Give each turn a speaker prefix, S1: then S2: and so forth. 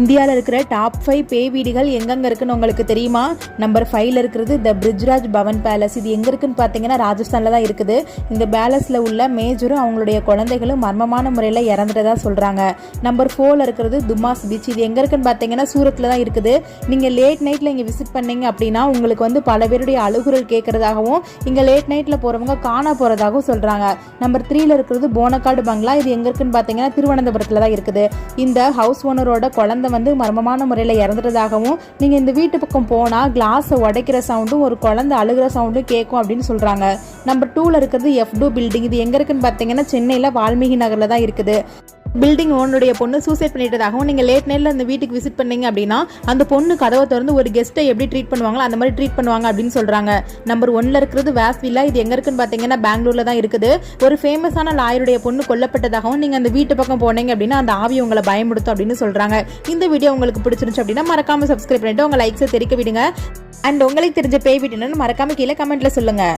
S1: இந்தியாவில் இருக்கிற டாப் 5 பேய் வீடுகள் எங்கெங்க இருக்குன்னு உங்களுக்கு தெரியுமா? நம்பர் 5ல இருக்கிறது த பிரிஜ்ராஜ் பவன் பேலஸ். இது எங்க இருக்குன்னு பார்த்தீங்கன்னா ராஜஸ்தான்ல தான் இருக்குது. இந்த பேலஸ்ல உள்ள மேஜரும் அவங்களுடைய குழந்தைகளும் மர்மமான முறையில் இறந்துட்டதா சொல்றாங்க. நம்பர் 4ல இருக்கிறது துமாஸ் பீச். இது எங்க இருக்குன்னு பார்த்தீங்கன்னா சூரத்ல தான் இருக்குது. நீங்க லேட் நைட்ல இங்க விசிட் பண்ணீங்க அப்படின்னா உங்களுக்கு பல பேருடைய அழுகுரல் கேட்கறதாகவும் இங்க லேட் நைட்ல போறவங்க காண போறதாகவும் சொல்றாங்க. நம்பர் 3ல இருக்கிறது போனக்காடு பங்களா. இது எங்க இருக்குன்னு பார்த்தீங்கன்னா திருவனந்தபுரத்துல தான் இருக்குது. இந்த ஹவுஸ் ஓனரோட குழந்தை மர்மமான முறையில் இறந்துட்டதாகவும் நீங்க இந்த வீட்டு பக்கம் போனா கிளாஸ் உடைக்கிற சவுண்டும் ஒரு குழந்தை அழுகிற சவுண்டும் கேட்கும் அப்படின்னு சொல்றாங்க. நம்பர் 2ல இருக்கிறது F2 பில்டிங். இது எங்க இருக்குன்னு பார்த்தீங்கன்னா சென்னையில வால்மீகி நகர்ல தான் இருக்குது. பில்டிங் ஓனருடைய பொண்ணு சூசைட் பண்ணிட்டதாகவும் நீங்க லேட் நைட்ல அந்த வீட்டுக்கு விசிட் பண்ணீங்க அப்படின்னா அந்த பொண்ணு கதவை திறந்து ஒரு கெஸ்ட்டை எப்படி ட்ரீட் பண்ணுவாங்களோ அந்த மாதிரி ட்ரீட் பண்ணுவாங்க அப்படின்னு சொல்றாங்க. நம்பர் 1ல இருக்கிறது வேஸ் வில்லா. இது எங்க இருக்குன்னு பாத்தீங்கன்னா பெங்களூர்ல தான் இருக்குது. ஒரு ஃபேமஸான லாயருடைய பொண்ணு கொல்லப்பட்டதாகவும் நீங்க அந்த வீட்டு பக்கம் போனீங்க அப்படின்னா அந்த ஆவி உங்களை பயமுடுத்தும் அப்படின்னு சொல்றாங்க. இந்த வீடியோ உங்களுக்கு பிடிச்சிருந்துச்சு அப்படின்னா மறக்காம சப்ஸ்கிரைப் பண்ணிட்டு உங்க லைக்ஸை தெரிவிக்க விடுங்க. அண்ட் உங்களுக்கு தெரிஞ்ச பேய் வீடு என்னன்னு மறக்காம கீழே கமெண்ட்ல சொல்லுங்க.